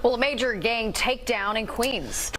Well, a major gang takedown in Queens.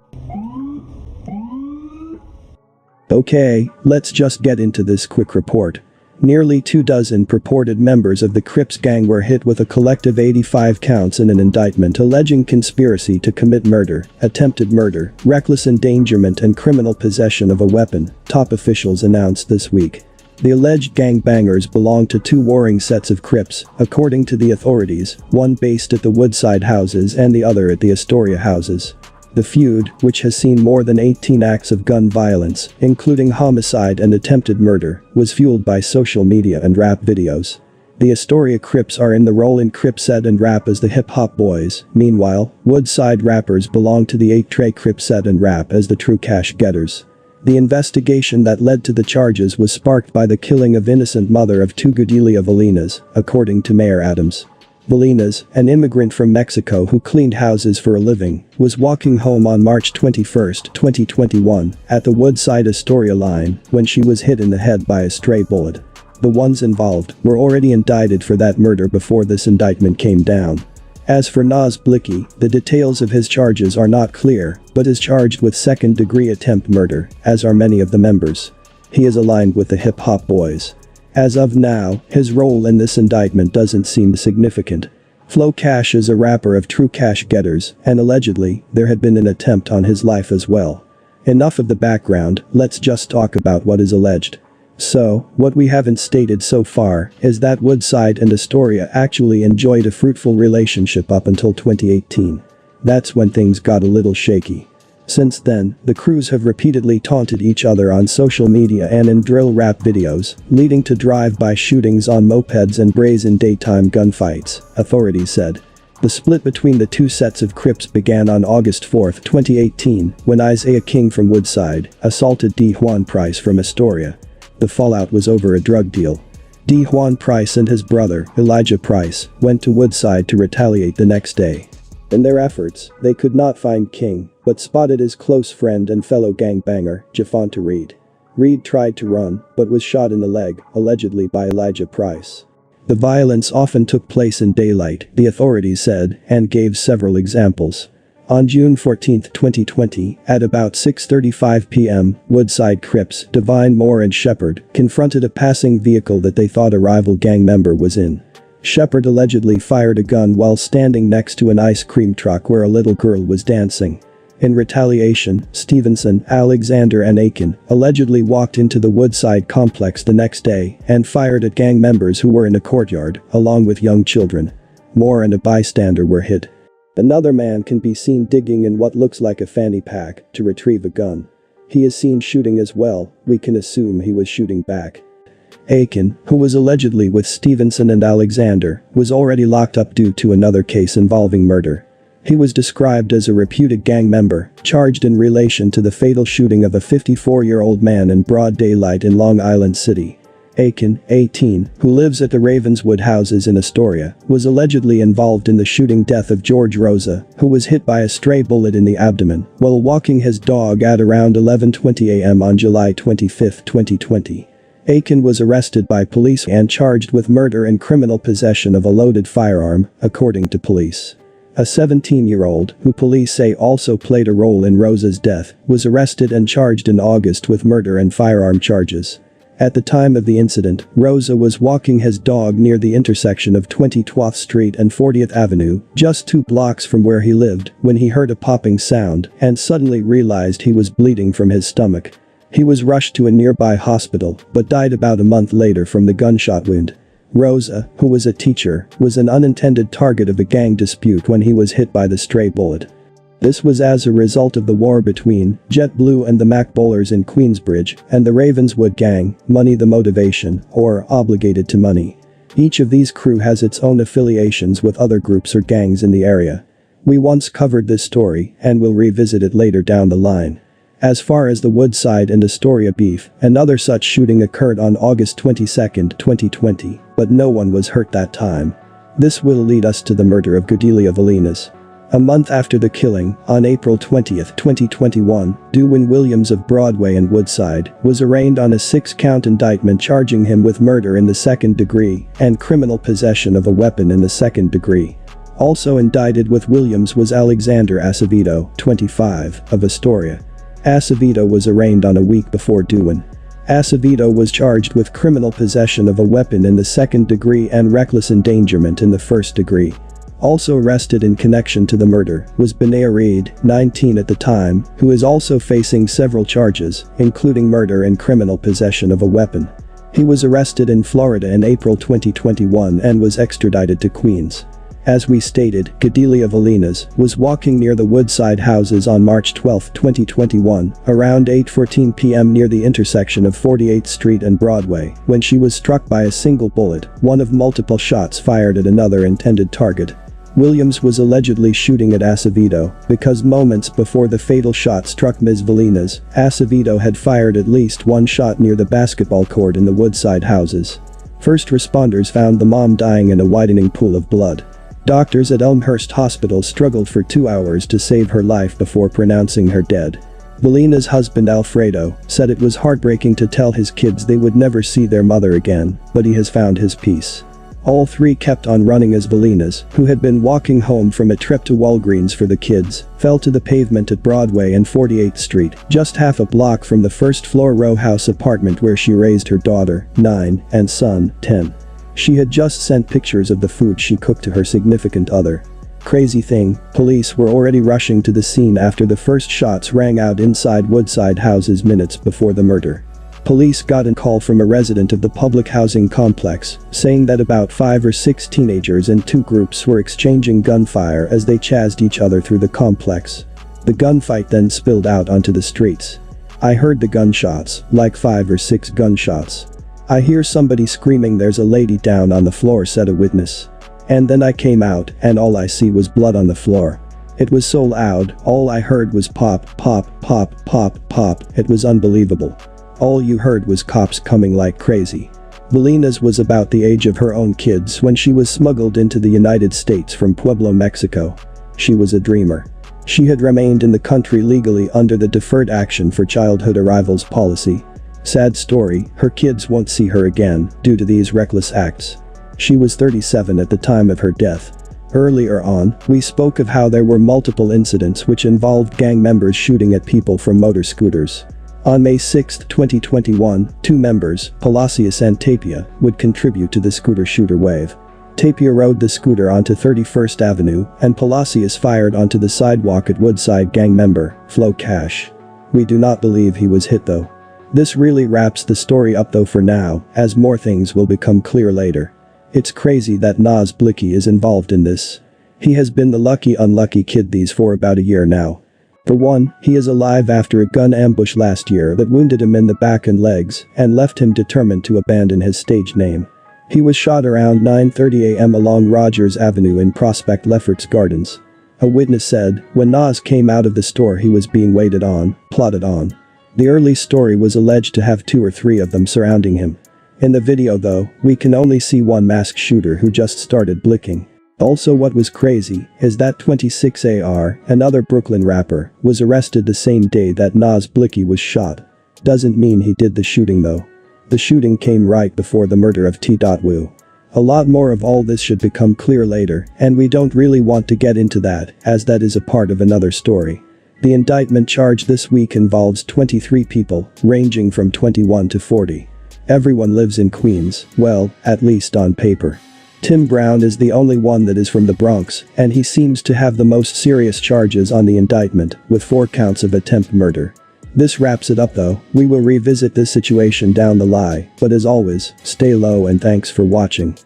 Okay, let's just get into this quick report. Nearly 24 purported members of the Crips gang were hit with a collective 85 counts in an indictment alleging conspiracy to commit murder, attempted murder, reckless endangerment and criminal possession of a weapon, top officials announced this week. The alleged gangbangers belonged to two warring sets of Crips, according to the authorities, one based at the Woodside houses and the other at the Astoria houses. The feud, which has seen more than 18 acts of gun violence, including homicide and attempted murder, was fueled by social media and rap videos. The Astoria Crips are in the role in Crip set and rap as the hip-hop boys. Meanwhile, Woodside rappers belong to the 8-Trey Crip set and rap as the true cash getters. The investigation that led to the charges was sparked by the killing of innocent mother of two Gudelia Valinas, according to Mayor Adams. Valinas, an immigrant from Mexico who cleaned houses for a living, was walking home on March 21, 2021, at the Woodside Astoria line when she was hit in the head by a stray bullet. The ones involved were already indicted for that murder before this indictment came down. As for Nas Blicky, the details of his charges are not clear, but is charged with second-degree attempt murder, as are many of the members. He is aligned with the hip-hop boys. As of now, his role in this indictment doesn't seem significant. Flo Cash is a rapper of true cash getters, and allegedly, there had been an attempt on his life as well. Enough of the background, let's just talk about what is alleged. So, what we haven't stated so far is that Woodside and Astoria actually enjoyed a fruitful relationship up until 2018. That's when things got a little shaky. Since then, the crews have repeatedly taunted each other on social media and in drill rap videos, leading to drive-by shootings on mopeds and brazen daytime gunfights, authorities said. The split between the two sets of Crips began on August 4, 2018, when Isaiah King from Woodside assaulted D. Juan Price from Astoria. The fallout was over a drug deal. D. Juan Price and his brother, Elijah Price, went to Woodside to retaliate the next day. In their efforts, they could not find King, but spotted his close friend and fellow gangbanger, Javonta Reed. Reed tried to run, but was shot in the leg, allegedly by Elijah Price. The violence often took place in daylight, the authorities said, and gave several examples. On June 14, 2020, at about 6:35 p.m., Woodside Crips, Divine Moore and Shepard, confronted a passing vehicle that they thought a rival gang member was in. Shepard allegedly fired a gun while standing next to an ice cream truck where a little girl was dancing. In retaliation, Stevenson, Alexander and Aiken allegedly walked into the Woodside complex the next day and fired at gang members who were in a courtyard, along with young children. Moore and a bystander were hit. Another man can be seen digging in what looks like a fanny pack to retrieve a gun. He is seen shooting as well. We can assume he was shooting back. Aiken, who was allegedly with Stevenson and Alexander, was already locked up due to another case involving murder. He was described as a reputed gang member, charged in relation to the fatal shooting of a 54-year-old man in broad daylight in Long Island City. Aiken, 18, who lives at the Ravenswood houses in Astoria, was allegedly involved in the shooting death of George Rosa, who was hit by a stray bullet in the abdomen while walking his dog at around 11:20 a.m. on July 25, 2020. Aiken was arrested by police and charged with murder and criminal possession of a loaded firearm, according to police. A 17-year-old, who police say also played a role in Rosa's death, was arrested and charged in August with murder and firearm charges. At the time of the incident, Rosa was walking his dog near the intersection of 22nd Street and 40th Avenue, just 2 blocks from where he lived, when he heard a popping sound and suddenly realized he was bleeding from his stomach. He was rushed to a nearby hospital, but died about a month later from the gunshot wound. Rosa, who was a teacher, was an unintended target of a gang dispute when he was hit by the stray bullet. This was as a result of the war between JetBlue and the Mac Bowlers in Queensbridge and the Ravenswood gang, Money the Motivation, or Obligated to Money. Each of these crew has its own affiliations with other groups or gangs in the area. We once covered this story and will revisit it later down the line. As far as the Woodside and Astoria beef, another such shooting occurred on August 22, 2020, but no one was hurt that time. This will lead us to the murder of Gudelia Valinas. A month after the killing, on April 20, 2021, Dewin Williams of Broadway and Woodside was arraigned on a 6-count indictment charging him with murder in the second degree and criminal possession of a weapon in the second degree. Also indicted with Williams was Alexander Acevedo, 25, of Astoria. Acevedo was arraigned on a week before due. Acevedo was charged with criminal possession of a weapon in the second degree and reckless endangerment in the first degree. Also arrested in connection to the murder was Benea Reed, 19 at the time, who is also facing several charges, including murder and criminal possession of a weapon. He was arrested in Florida in April 2021 and was extradited to Queens. As we stated, Gadelia Valinas was walking near the Woodside houses on March 12, 2021, around 8:14 p.m. near the intersection of 48th Street and Broadway, when she was struck by a single bullet, one of multiple shots fired at another intended target. Williams was allegedly shooting at Acevedo because moments before the fatal shot struck Ms. Valinas, Acevedo had fired at least one shot near the basketball court in the Woodside houses. First responders found the mom dying in a widening pool of blood. Doctors at Elmhurst Hospital struggled for 2 hours to save her life before pronouncing her dead. Valina's husband Alfredo said it was heartbreaking to tell his kids they would never see their mother again, but he has found his peace. All three kept on running as Valinas, who had been walking home from a trip to Walgreens for the kids, fell to the pavement at Broadway and 48th Street, just half a block from the first-floor row house apartment where she raised her daughter, 9, and son, 10. She had just sent pictures of the food she cooked to her significant other. Crazy thing, police were already rushing to the scene after the first shots rang out inside Woodside houses minutes before the murder. Police got a call from a resident of the public housing complex, saying that about 5 or 6 teenagers in 2 groups were exchanging gunfire as they chased each other through the complex. The gunfight then spilled out onto the streets. I heard the gunshots, like 5 or 6 gunshots. I hear somebody screaming there's a lady down on the floor, said a witness. And then I came out and all I see was blood on the floor. It was so loud, all I heard was pop, pop, pop, pop, pop. It was unbelievable. All you heard was cops coming like crazy. Valinas was about the age of her own kids when she was smuggled into the United States from Pueblo, Mexico. She was a dreamer. She had remained in the country legally under the Deferred Action for Childhood Arrivals policy. Sad story, her kids won't see her again due to these reckless acts. She was 37 at the time of her death. Earlier on, we spoke of how there were multiple incidents which involved gang members shooting at people from motor scooters. On May 6, 2021, 2 members, Palacios and Tapia, would contribute to the scooter shooter wave. Tapia rode the scooter onto 31st Avenue and Palacios fired onto the sidewalk at Woodside. Gang member, Flo Cash. We do not believe he was hit though. This really wraps the story up though for now, as more things will become clear later. It's crazy that Nas Blicky is involved in this. He has been the lucky unlucky kid these for about a year now. For one, he is alive after a gun ambush last year that wounded him in the back and legs and left him determined to abandon his stage name. He was shot around 9:30 a.m. along Rogers Avenue in Prospect Lefferts Gardens. A witness said, when Nas came out of the store he was being waited on, plotted on. The early story was alleged to have 2 or 3 of them surrounding him. In the video though, we can only see one masked shooter who just started blicking. Also what was crazy is that 26 AR, another Brooklyn rapper, was arrested the same day that Nas Blicky was shot. Doesn't mean he did the shooting though. The shooting came right before the murder of T.Wu. A lot more of all this should become clear later, and we don't really want to get into that, as that is a part of another story. The indictment charge this week involves 23 people, ranging from 21 to 40. Everyone lives in Queens, well, at least on paper. Tim Brown is the only one that is from the Bronx, and he seems to have the most serious charges on the indictment, with 4 counts of attempt murder. This wraps it up though. We will revisit this situation down the line, but as always, stay low and thanks for watching.